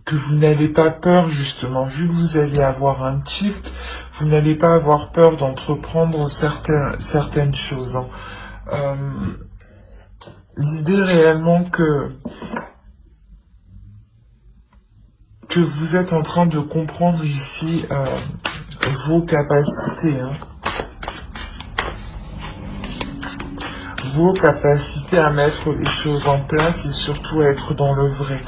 que vous n'avez pas peur, justement, vu que vous allez avoir un tilt, vous n'allez pas avoir peur d'entreprendre certaines choses. Hein. L'idée réellement que vous êtes en train de comprendre ici vos capacités, hein. Vos capacités à mettre les choses en place et surtout à être dans le vrai.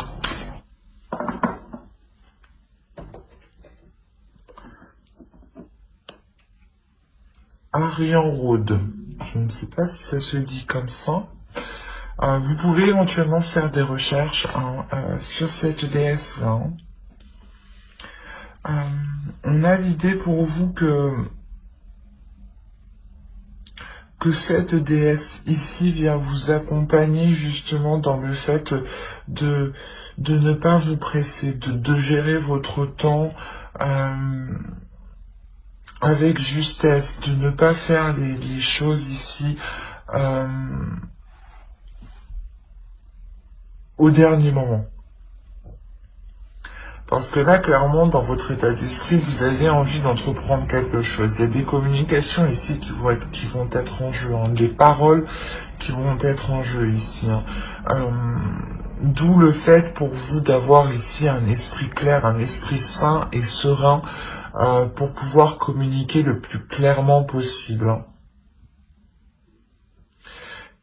Arian Road, je ne sais pas si ça se dit comme ça. Vous pouvez éventuellement faire des recherches sur cette déesse-là. On a l'idée pour vous que cette déesse ici vient vous accompagner justement dans le fait de ne pas vous presser, de gérer votre temps avec justesse, de ne pas faire les choses ici au dernier moment. Parce que là, clairement, dans votre état d'esprit, vous avez envie d'entreprendre quelque chose. Il y a des communications ici qui vont être en jeu, hein, des paroles qui vont être en jeu ici. Hein. D'où le fait pour vous d'avoir ici un esprit clair, un esprit sain et serein pour pouvoir communiquer le plus clairement possible. Hein.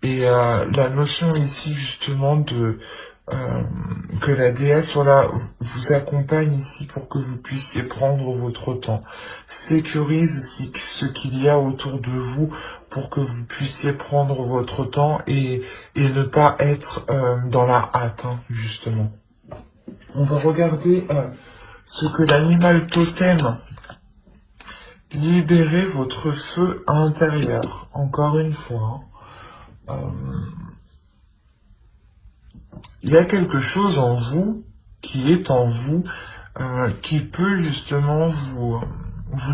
Et la notion ici justement que la déesse voilà, vous accompagne ici pour que vous puissiez prendre votre temps. Sécurise aussi ce qu'il y a autour de vous pour que vous puissiez prendre votre temps et ne pas être dans la hâte, hein, justement. On va regarder ce que l'animal totem libérez votre feu intérieur. Encore une fois. Il y a quelque chose en vous, qui est en vous, qui peut justement vous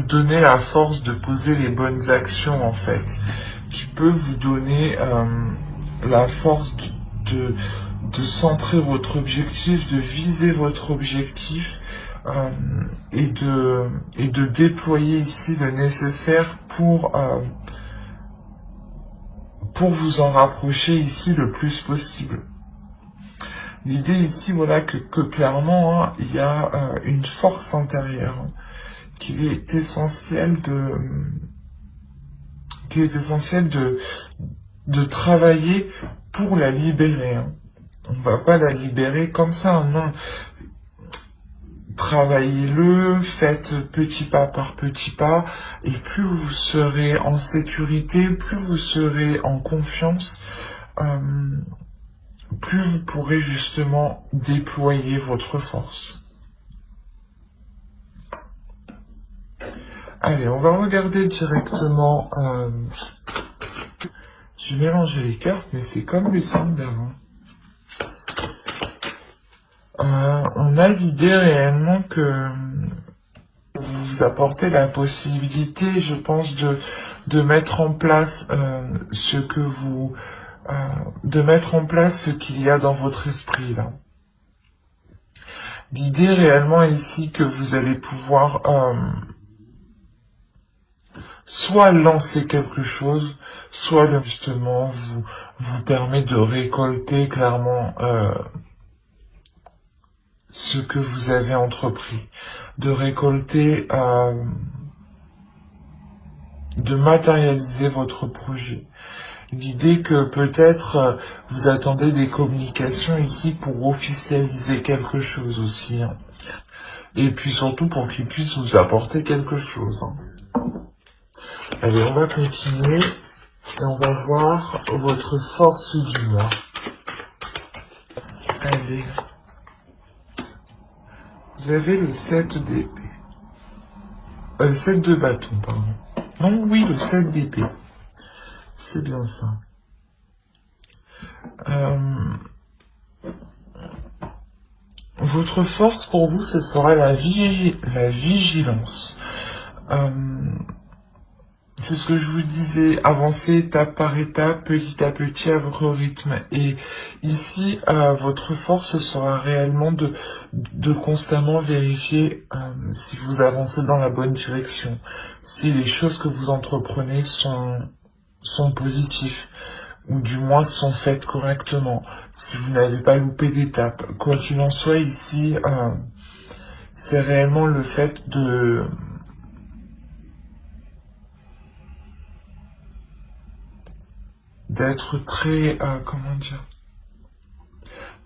donner la force de poser les bonnes actions, en fait. Qui peut vous donner la force de centrer votre objectif, de viser votre objectif, et de déployer ici le nécessaire pour vous en rapprocher ici le plus possible. L'idée ici, voilà, que clairement, hein, il y a une force intérieure hein, qu'il est essentiel de travailler pour la libérer. Hein. On ne va pas la libérer comme ça, non. Travaillez-le, faites petit pas par petit pas, et plus vous serez en sécurité, plus vous serez en confiance, plus vous pourrez justement déployer votre force. Allez, on va regarder directement. J'ai mélangé les cartes, mais c'est comme les 5 d'avant. On a l'idée réellement que vous apportez la possibilité, je pense, de mettre en place de mettre en place ce qu'il y a dans votre esprit là. L'idée réellement ici que vous allez pouvoir soit lancer quelque chose, soit justement vous permet de récolter clairement ce que vous avez entrepris, de récolter, de matérialiser votre projet. L'idée que peut-être vous attendez des communications ici pour officialiser quelque chose aussi. Hein. Et puis surtout pour qu'ils puissent vous apporter quelque chose. Hein. Allez, on va continuer et on va voir votre force du mois. Allez. Vous avez le 7 d'épée. Le 7 de bâton, pardon. Non, oui, le 7 d'épée. C'est bien ça. Votre force pour vous, ce sera la vigilance. c'est ce que je vous disais, avancez étape par étape, petit à petit à votre rythme. Et ici, votre force sera réellement de constamment vérifier si vous avancez dans la bonne direction, si les choses que vous entreprenez sont positives, ou du moins sont faites correctement, si vous n'avez pas loupé d'étape. Quoi qu'il en soit, ici, c'est réellement le fait d'être très, comment dire,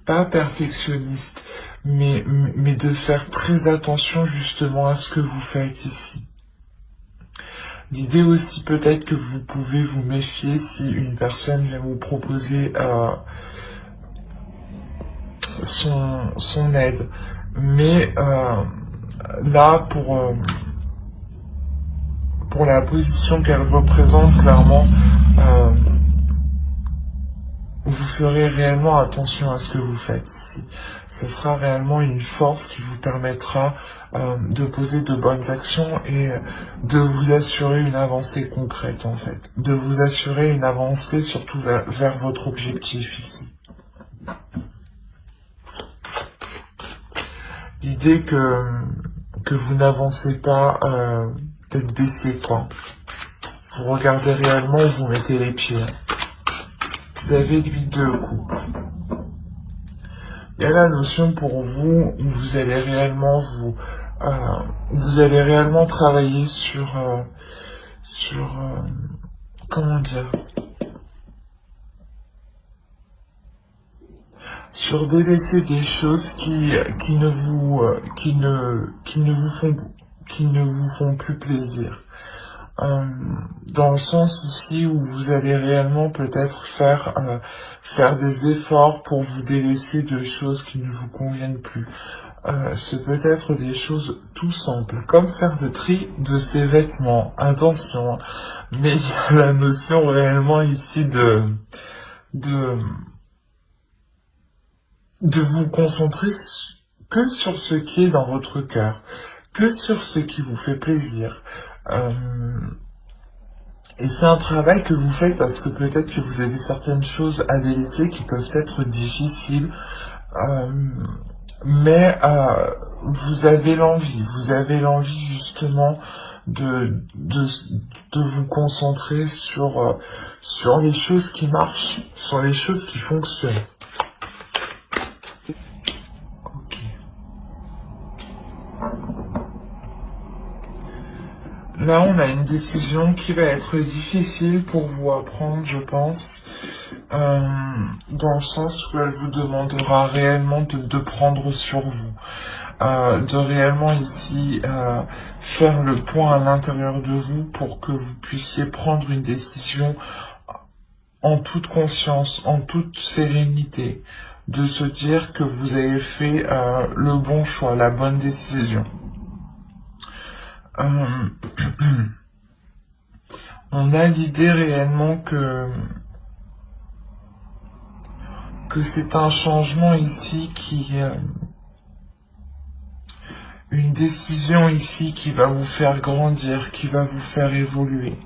pas perfectionniste, mais de faire très attention justement à ce que vous faites ici. L'idée aussi peut-être que vous pouvez vous méfier si une personne vient vous proposer son aide. Mais là, pour la position qu'elle représente, clairement, vous ferez réellement attention à ce que vous faites ici. Ce sera réellement une force qui vous permettra de poser de bonnes actions et de vous assurer une avancée concrète en fait. De vous assurer une avancée surtout vers votre objectif ici. L'idée que vous n'avancez pas tête baissée quoi. Vous regardez réellement où vous mettez les pieds. Vous avez l'huile de coupe. Il y a la notion pour vous où vous allez réellement travailler sur comment dire, sur délaisser des choses qui ne vous font plus plaisir. Dans le sens ici où vous allez réellement peut-être faire des efforts pour vous délaisser de choses qui ne vous conviennent plus. C'est peut-être des choses tout simples, comme faire le tri de ses vêtements. Attention, mais il y a la notion réellement ici de vous concentrer que sur ce qui est dans votre cœur, que sur ce qui vous fait plaisir. Et c'est un travail que vous faites parce que peut-être que vous avez certaines choses à délaisser qui peuvent être difficiles, mais vous avez l'envie justement de vous concentrer sur les choses qui marchent, sur les choses qui fonctionnent. Là, on a une décision qui va être difficile pour vous à prendre, je pense, dans le sens où elle vous demandera réellement de prendre sur vous, de réellement ici faire le point à l'intérieur de vous pour que vous puissiez prendre une décision en toute conscience, en toute sérénité, de se dire que vous avez fait le bon choix, la bonne décision. On a l'idée réellement que c'est un changement ici une décision ici qui va vous faire grandir, qui va vous faire évoluer.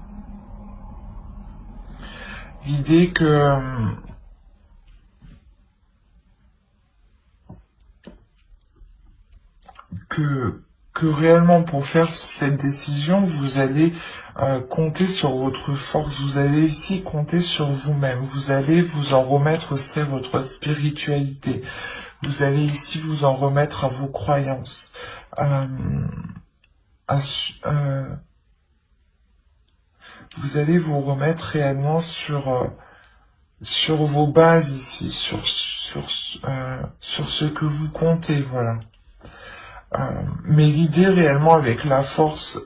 L'idée que réellement pour faire cette décision, vous allez compter sur votre force, vous allez ici compter sur vous-même, vous allez vous en remettre aussi à votre spiritualité, vous allez ici vous en remettre à vos croyances, vous allez vous remettre réellement sur vos bases ici, sur ce que vous comptez, voilà. Mais l'idée réellement avec la force,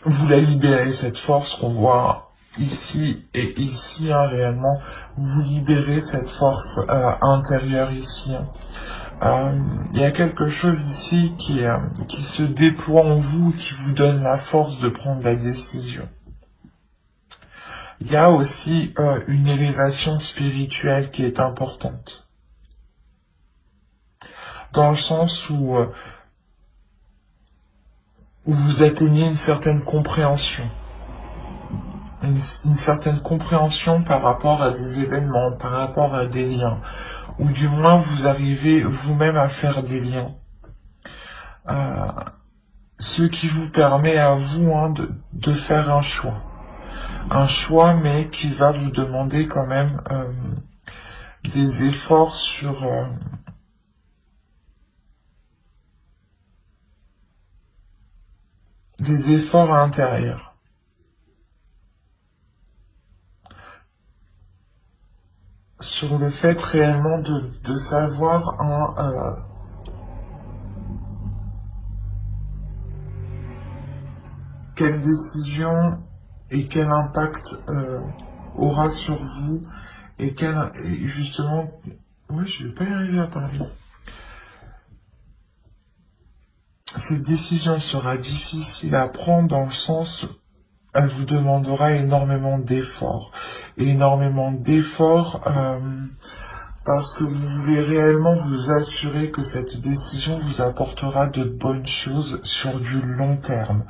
vous la libérez, cette force qu'on voit ici et ici, réellement, vous libérez cette force intérieure ici. Il y a quelque chose ici qui se déploie en vous, qui vous donne la force de prendre la décision. Il y a aussi une élévation spirituelle qui est importante. Dans le sens où où vous atteignez une certaine compréhension. Une certaine compréhension par rapport à des événements, par rapport à des liens, ou du moins vous arrivez vous-même à faire des liens. Ce qui vous permet à vous de faire un choix. Un choix, mais qui va vous demander quand même des efforts sur... des efforts intérieurs. Sur le fait réellement de savoir quelle décision et quel impact aura sur vous et justement... Oui, je vais pas y arriver à parler. Cette décision sera difficile à prendre dans le sens, elle vous demandera énormément d'efforts. Parce que vous voulez réellement vous assurer que cette décision vous apportera de bonnes choses sur du long terme.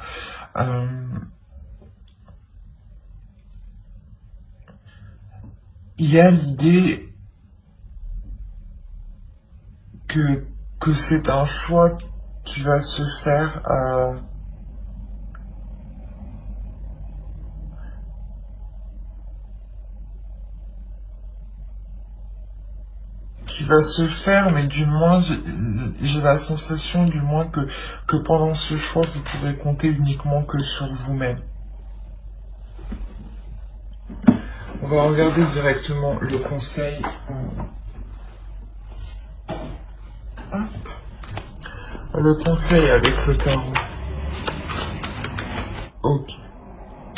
Il y a l'idée que c'est un choix qui va se faire mais du moins, j'ai la sensation du moins que pendant ce choix, vous pourrez compter uniquement que sur vous-même. On va regarder directement le conseil. Le conseil avec le tarot. Ok.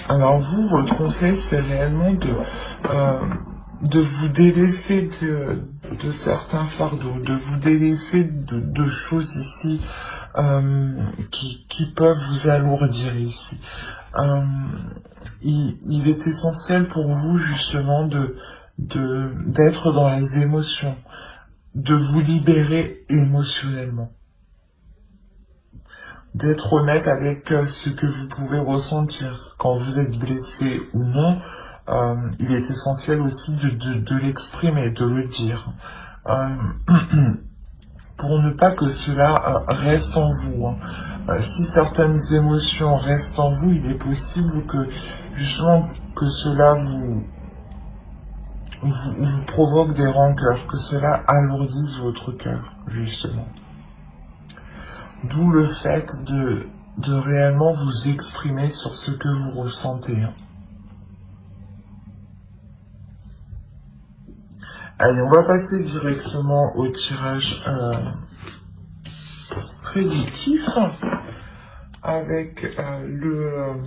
Alors vous, votre conseil, c'est réellement de vous délaisser de certains fardeaux, de vous délaisser de choses ici qui peuvent vous alourdir ici. Il est essentiel pour vous justement d'être dans les émotions, de vous libérer émotionnellement, d'être honnête avec ce que vous pouvez ressentir quand vous êtes blessé ou non. Il est essentiel aussi de l'exprimer, de le dire, pour ne pas que cela reste en vous. Si certaines émotions restent en vous, il est possible que justement que cela vous provoque des rancœurs, que cela alourdisse votre cœur, justement. D'où le fait de réellement vous exprimer sur ce que vous ressentez. Allez, on va passer directement au tirage prédictif avec le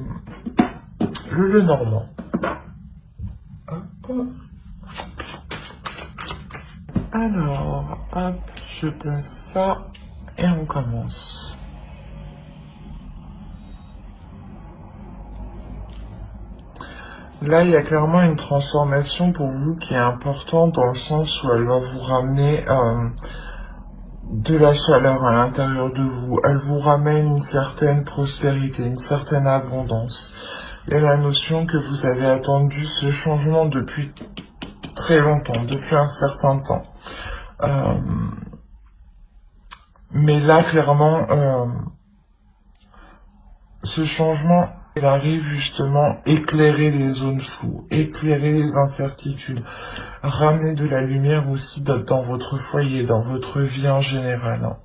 Normand. Hop. Alors, hop, je place ça et on commence. Là, il y a clairement une transformation pour vous qui est importante dans le sens où elle va vous ramener de la chaleur à l'intérieur de vous. Elle vous ramène une certaine prospérité, une certaine abondance. Il y a la notion que vous avez attendu ce changement depuis très longtemps, depuis un certain temps. Mais là, clairement, ce changement, il arrive justement éclairer les zones floues, éclairer les incertitudes, ramener de la lumière aussi dans votre foyer, dans votre vie en général.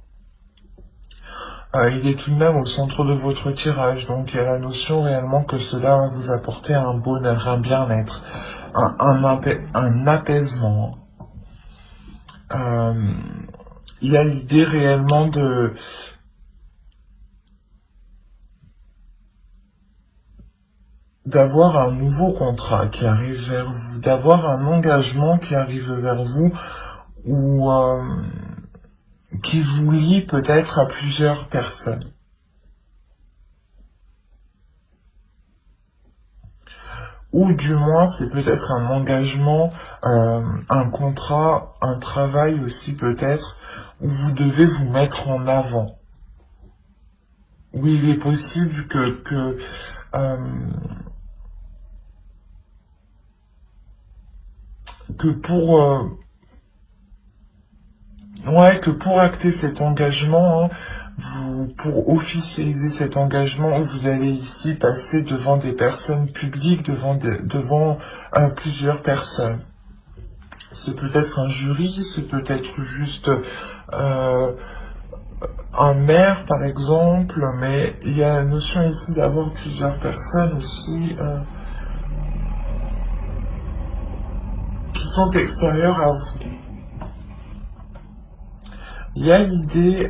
Il est tout de même au centre de votre tirage, donc il y a la notion réellement que cela va vous apporter un bonheur, un bien-être, un apaisement. Il y a l'idée réellement d'avoir un nouveau contrat qui arrive vers vous, d'avoir un engagement qui arrive vers vous ou qui vous lie peut-être à plusieurs personnes. Ou du moins c'est peut-être un engagement, un contrat, un travail aussi peut-être où vous devez vous mettre en avant. où il est possible euh, que pour acter cet engagement, hein, pour officialiser cet engagement, vous allez ici passer devant des personnes publiques, devant plusieurs personnes. C'est peut-être un jury, c'est peut-être juste euh, un maire par exemple, mais il y a la notion ici d'avoir plusieurs personnes aussi qui sont extérieures à vous. Il y a l'idée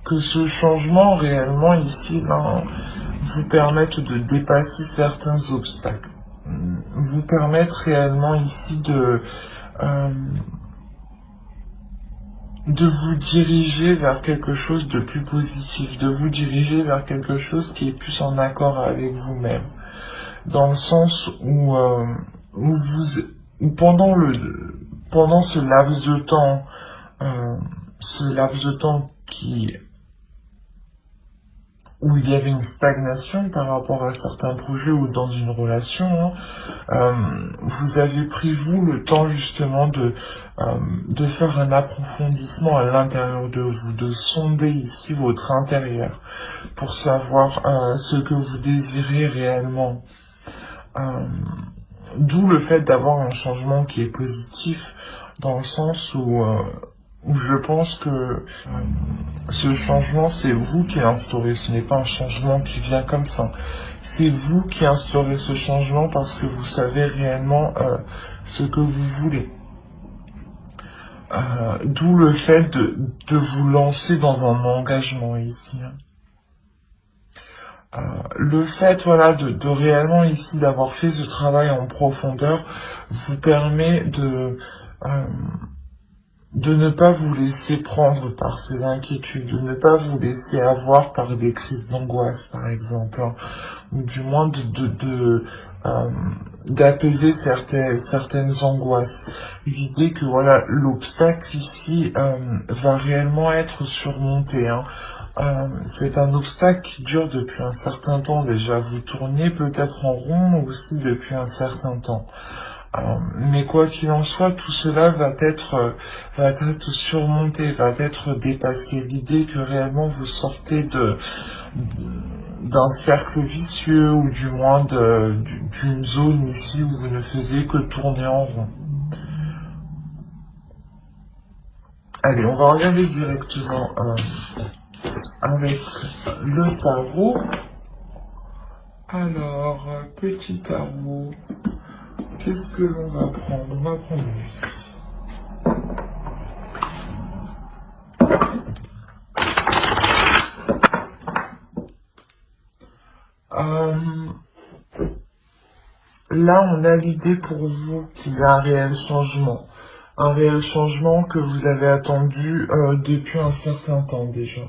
que ce changement réellement ici là, vous permette de dépasser certains obstacles, vous permettre réellement ici de vous diriger vers quelque chose de plus positif, de vous diriger vers quelque chose qui est plus en accord avec vous-même, dans le sens où pendant ce laps de temps, où il y avait une stagnation par rapport à certains projets ou dans une relation, vous avez pris vous le temps justement de faire un approfondissement à l'intérieur de vous, de sonder ici votre intérieur pour savoir ce que vous désirez réellement. D'où le fait d'avoir un changement qui est positif, dans le sens où je pense que ce changement, c'est vous qui l'instaurez, ce n'est pas un changement qui vient comme ça. C'est vous qui instaurez ce changement parce que vous savez réellement ce que vous voulez. D'où le fait de vous lancer dans un engagement ici. Le fait de réellement ici d'avoir fait ce travail en profondeur vous permet de ne pas vous laisser prendre par ces inquiétudes, de ne pas vous laisser avoir par des crises d'angoisse par exemple, hein, ou du moins d'apaiser certaines angoisses. L'idée que voilà, l'obstacle ici va réellement être surmonté, hein. C'est un obstacle qui dure depuis un certain temps déjà. Vous tournez peut-être en rond aussi depuis un certain temps. Mais quoi qu'il en soit, tout cela va être surmonté, va être dépassé. L'idée que réellement vous sortez d'un cercle vicieux ou du moins d'une zone ici où vous ne faisiez que tourner en rond. Allez, on va regarder directement avec le tarot. Alors, petit tarot, qu'est-ce que l'on va prendre? On va prendre lui. Là, on a l'idée pour vous qu'il y a un réel changement que vous avez attendu depuis un certain temps déjà.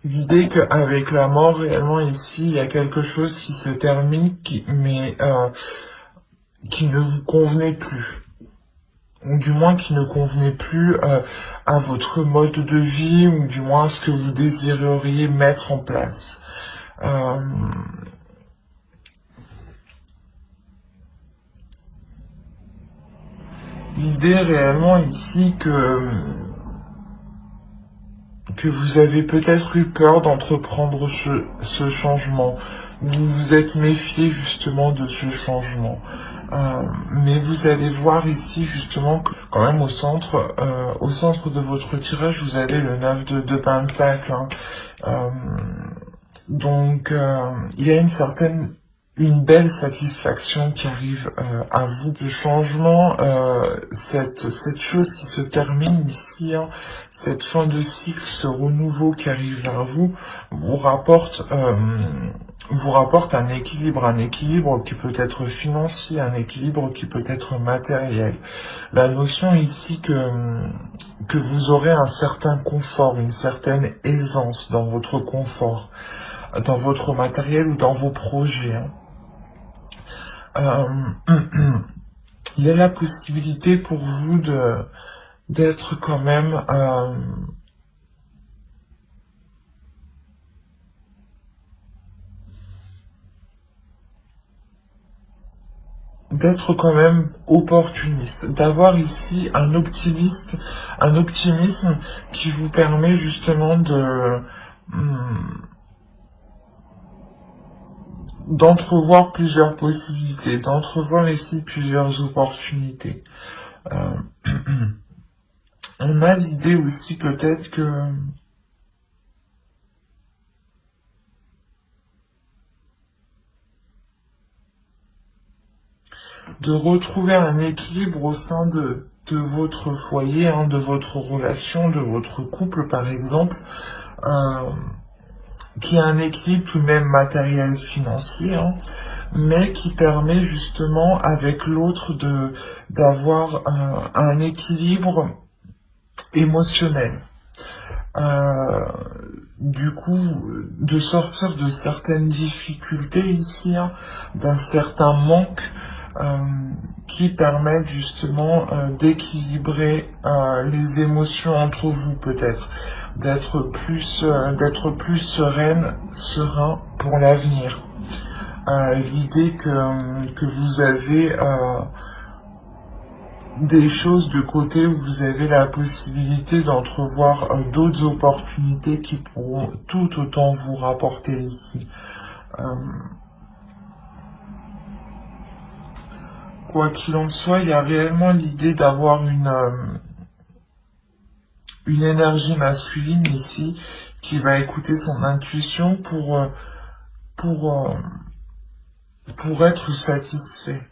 L'idée qu'avec la mort, réellement ici, il y a quelque chose qui se termine, qui ne vous convenait plus. Ou du moins qui ne convenait plus à votre mode de vie, ou du moins à ce que vous désireriez mettre en place. L'idée réellement ici que vous avez peut-être eu peur d'entreprendre ce changement. Vous vous êtes méfié justement de ce changement. Mais vous allez voir ici justement que quand même au centre de votre tirage, vous avez le 9 de Pentacle. Hein. Donc il y a une belle satisfaction qui arrive à vous. Le changement, cette chose qui se termine ici, hein, cette fin de cycle, ce renouveau qui arrive vers vous, vous rapporte un équilibre qui peut être financier, un équilibre qui peut être matériel. La notion ici que vous aurez un certain confort, une certaine aisance dans votre confort, dans votre matériel ou dans vos projets. Hein. il y a la possibilité pour vous d'être quand même opportuniste, d'avoir ici un optimisme qui vous permet justement d'entrevoir plusieurs possibilités, d'entrevoir ici plusieurs opportunités. On a l'idée aussi peut-être que de retrouver un équilibre au sein de votre foyer, hein, de votre relation, de votre couple par exemple, qui a un équilibre tout de même matériel financier, hein, mais qui permet justement avec l'autre d'avoir un équilibre émotionnel. Du coup, de sortir de certaines difficultés ici, hein, d'un certain manque qui permettent justement d'équilibrer les émotions entre vous peut-être, d'être plus serein pour l'avenir. L'idée que vous avez des choses de côté où vous avez la possibilité d'entrevoir d'autres opportunités qui pourront tout autant vous rapporter ici. Quoi qu'il en soit, il y a réellement l'idée d'avoir une énergie masculine ici qui va écouter son intuition pour être satisfait.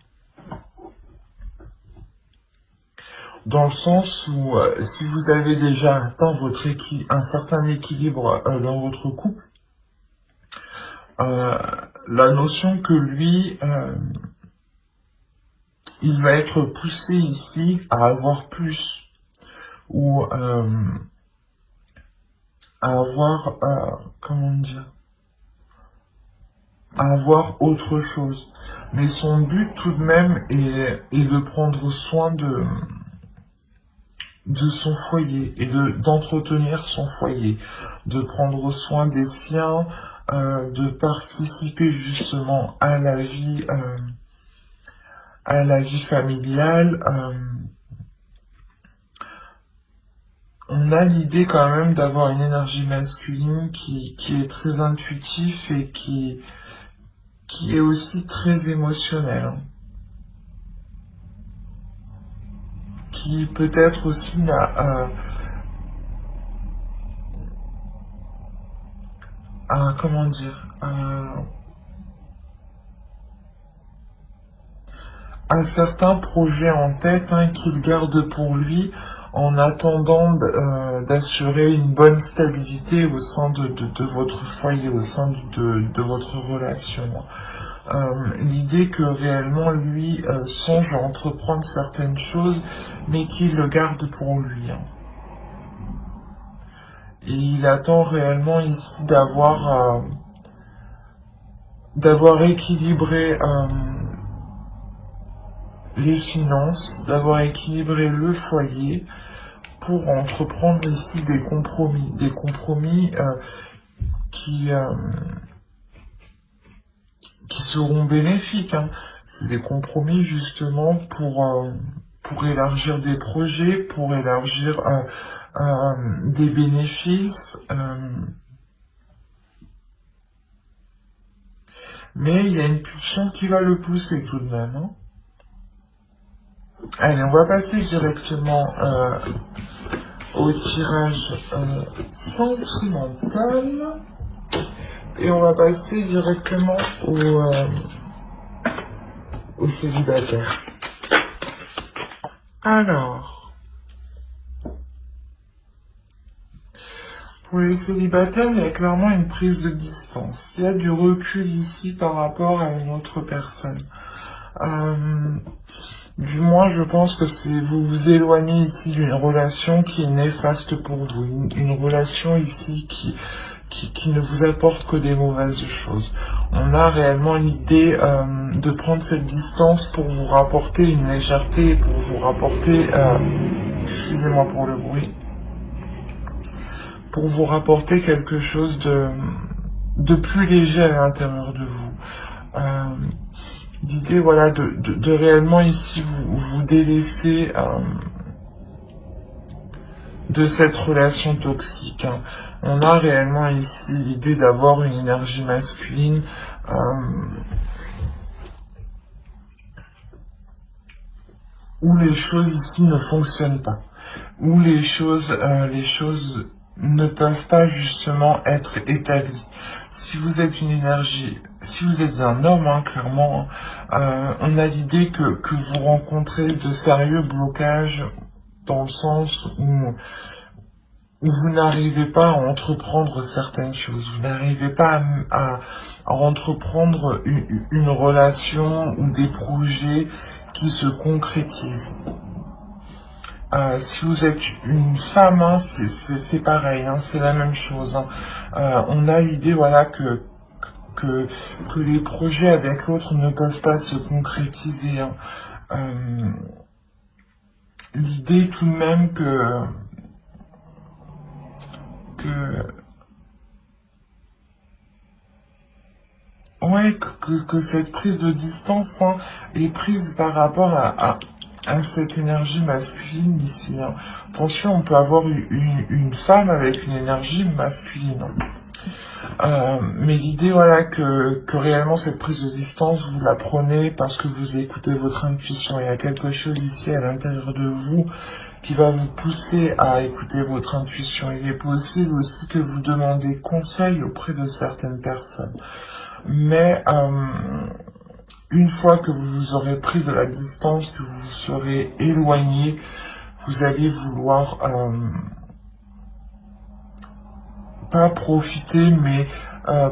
Dans le sens où si vous avez déjà atteint un certain équilibre dans votre couple, la notion que lui, il va être poussé ici à avoir plus, ou à avoir, comment dire, à avoir autre chose. Mais son but tout de même est de prendre soin de son foyer et d'entretenir son foyer, de prendre soin des siens, de participer justement à la vie familiale. On a l'idée quand même d'avoir une énergie masculine qui est très intuitif et qui est aussi très émotionnelle, hein. Qui peut-être aussi comment dire, un certain projet en tête, hein, qu'il garde pour lui en attendant d'assurer une bonne stabilité au sein de votre foyer, au sein de votre relation. L'idée que réellement lui songe à entreprendre certaines choses, mais qu'il le garde pour lui, hein. Et il attend réellement ici d'avoir équilibré les finances, d'avoir équilibré le foyer pour entreprendre ici des compromis qui seront bénéfiques, hein. C'est des compromis justement pour élargir des projets, pour élargir des bénéfices. Mais il y a une pulsion qui va le pousser tout de même, hein. Allez, on va passer directement au tirage sentimental. Et on va passer directement au célibataire. Alors, pour les célibataires, il y a clairement une prise de distance. Il y a du recul ici par rapport à une autre personne. Du moins, je pense que vous vous éloignez ici d'une relation qui est néfaste pour vous. Une relation ici qui ne vous apporte que des mauvaises choses. On a réellement l'idée de prendre cette distance pour vous rapporter une légèreté, pour vous rapporter, excusez-moi pour le bruit, pour vous rapporter quelque chose de plus léger à l'intérieur de vous. L'idée, voilà, de réellement ici vous délaisser de cette relation toxique. On a réellement ici l'idée d'avoir une énergie masculine où les choses ici ne fonctionnent pas, où les choses ne peuvent pas justement être établies. Si vous êtes une énergie, si vous êtes un homme, clairement, on a l'idée que vous rencontrez de sérieux blocages dans le sens où vous n'arrivez pas à entreprendre certaines choses, vous n'arrivez pas à entreprendre une relation ou des projets qui se concrétisent. Si vous êtes une femme, c'est pareil, c'est la même chose. On a l'idée, voilà, que les projets avec l'autre ne peuvent pas se concrétiser. L'idée tout de même que cette prise de distance est prise par rapport à cette énergie masculine ici. Attention, on peut avoir une femme avec une énergie masculine. Mais l'idée, voilà, que réellement cette prise de distance, vous la prenez parce que vous écoutez votre intuition. Il y a quelque chose ici à l'intérieur de vous qui va vous pousser à écouter votre intuition. Il est possible aussi que vous demandez conseil auprès de certaines personnes. Mais une fois que vous aurez pris de la distance, que vous serez éloigné, vous allez vouloir pas profiter, mais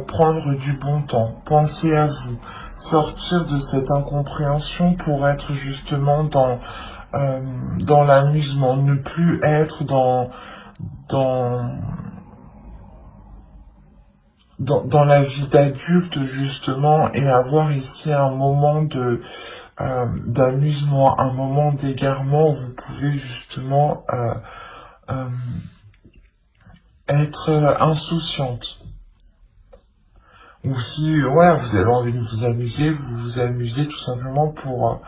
prendre du bon temps, penser à vous, sortir de cette incompréhension pour être justement dans l'amusement, ne plus être dans la vie d'adulte justement, et avoir ici un moment d'amusement, un moment d'égarement où vous pouvez justement être insouciante. Ou si vous avez envie de vous vous amusez tout simplement pour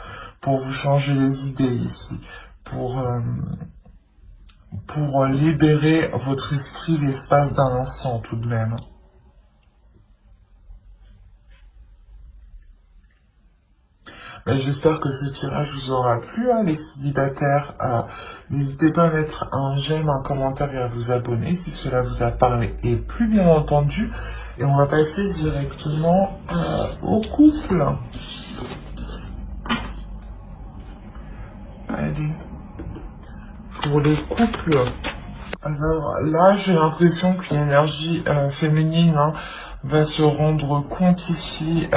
vous changer les idées ici, pour libérer votre esprit l'espace d'un instant tout de même. J'espère que ce tirage vous aura plu, les célibataires. N'hésitez pas à mettre un j'aime, un commentaire et à vous abonner si cela vous a parlé et plus bien entendu. Et on va passer directement au couple. Allez, pour les couples. Alors là, j'ai l'impression que l'énergie féminine va se rendre compte ici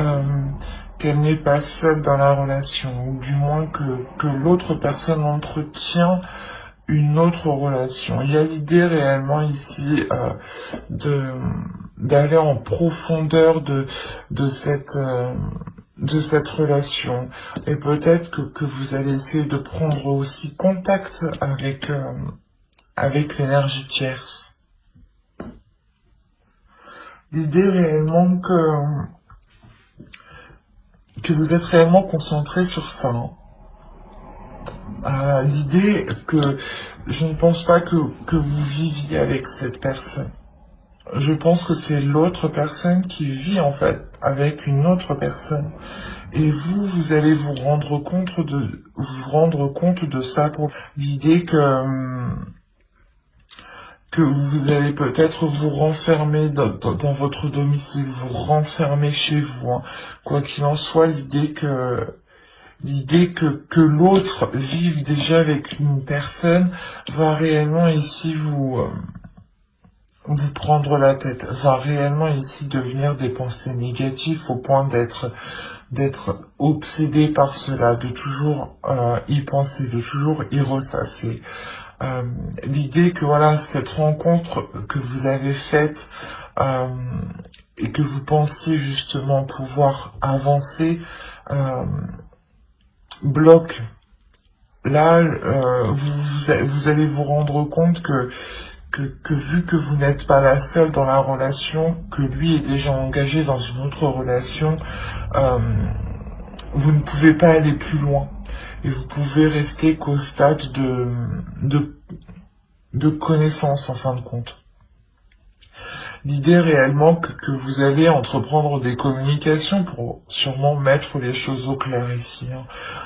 qu'elle n'est pas seule dans la relation, ou du moins que l'autre personne entretient une autre relation. Il y a l'idée réellement ici d'aller en profondeur de cette relation, et peut-être que vous allez essayer de prendre aussi contact avec l'énergie tierce. L'idée réellement que vous êtes réellement concentré sur ça. L'idée que je ne pense pas que vous viviez avec cette personne. Je pense que c'est l'autre personne qui vit en fait avec une autre personne. Et vous allez vous rendre compte de ça, pour l'idée que vous allez peut-être vous renfermer dans votre domicile, vous renfermer chez vous. Quoi qu'il en soit, l'idée que l'autre vive déjà avec une personne va réellement ici vous prendre la tête, va réellement ici devenir des pensées négatives au point d'être obsédé par cela, de toujours y penser, de toujours y ressasser. L'idée que voilà, cette rencontre que vous avez faite euh, et que vous pensiez justement pouvoir avancer, bloque. Là, vous allez vous rendre compte que vu que vous n'êtes pas la seule dans la relation, que lui est déjà engagé dans une autre relation, vous ne pouvez pas aller plus loin. Et vous pouvez rester qu'au stade de connaissance en fin de compte. L'idée réellement que vous allez entreprendre des communications pour sûrement mettre les choses au clair ici. Hein.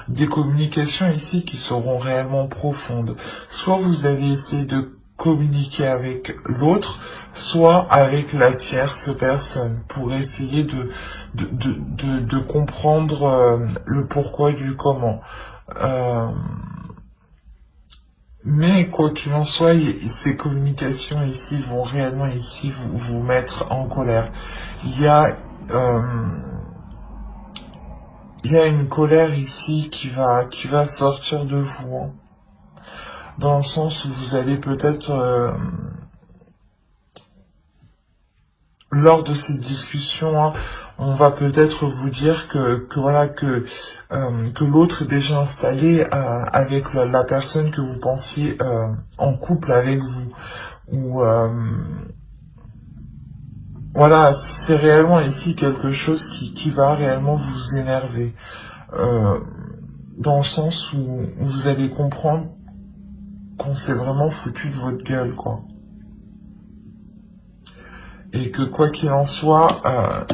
Des communications ici qui seront réellement profondes. Soit vous allez essayer de communiquer avec l'autre, soit avec la tierce personne, pour essayer de comprendre le pourquoi du comment. Mais quoi qu'il en soit, ces communications ici vont réellement ici vous mettre en colère. Il y a une colère ici qui va sortir de vous, hein, dans le sens où vous allez peut-être lors de ces discussions, hein, on va peut-être vous dire que l'autre est déjà installé avec la personne que vous pensiez en couple avec vous. Ou voilà, c'est réellement ici quelque chose qui va réellement vous énerver. Dans le sens où vous allez comprendre qu'on s'est vraiment foutu de votre gueule, quoi. Et que quoi qu'il en soit,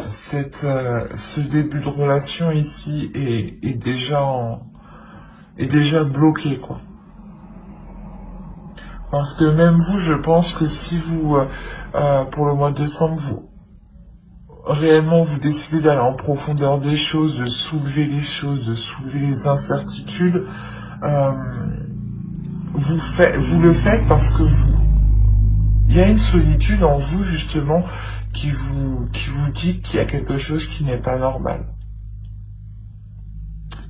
ce début de relation ici est déjà bloqué, quoi. Parce que même vous, je pense que si vous, pour le mois de décembre, réellement vous décidez d'aller en profondeur des choses, de soulever les choses, de soulever les incertitudes, vous le faites parce que il y a une solitude en vous, justement, qui vous dit qu'il y a quelque chose qui n'est pas normal.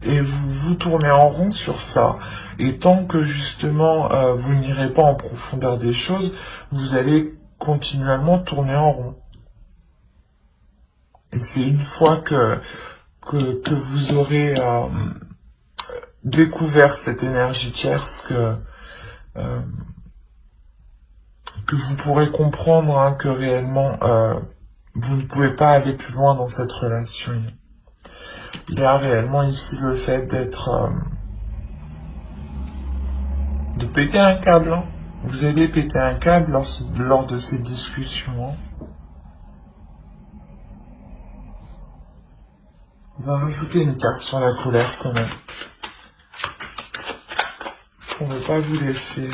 Et vous tournez en rond sur ça. Et tant que, justement, vous n'irez pas en profondeur des choses, vous allez continuellement tourner en rond. Et c'est une fois que vous aurez découvert cette énergie tierce que vous pourrez comprendre, hein, que réellement vous ne pouvez pas aller plus loin dans cette relation. Il y a réellement ici le fait de péter un câble. Hein. Vous allez péter un câble lors de ces discussions. Hein. On va rajouter une carte sur la colère quand même. Pour ne pas vous laisser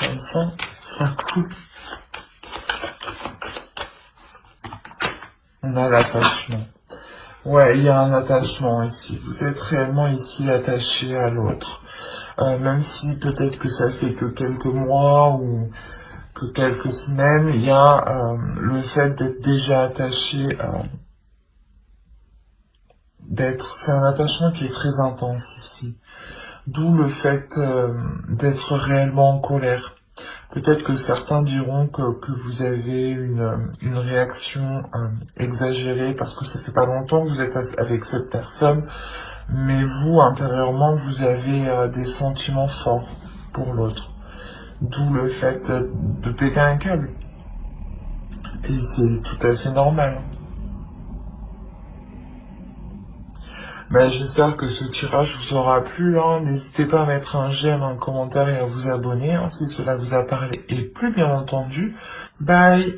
comme ça, c'est pas cool. On a l'attachement. Ouais, il y a un attachement ici. Vous êtes réellement ici attaché à l'autre. Même si peut-être que ça fait que quelques mois ou que quelques semaines, il y a le fait d'être déjà attaché, c'est un attachement qui est très intense ici. D'où le fait d'être réellement en colère. Peut-être que certains diront que vous avez une réaction exagérée parce que ça fait pas longtemps que vous êtes avec cette personne, mais vous, intérieurement, vous avez des sentiments forts pour l'autre. D'où le fait de péter un câble. Et c'est tout à fait normal. Mais j'espère que ce tirage vous aura plu. Hein. N'hésitez pas à mettre un j'aime, un commentaire et à vous abonner hein, si cela vous a parlé. Et plus bien entendu, bye!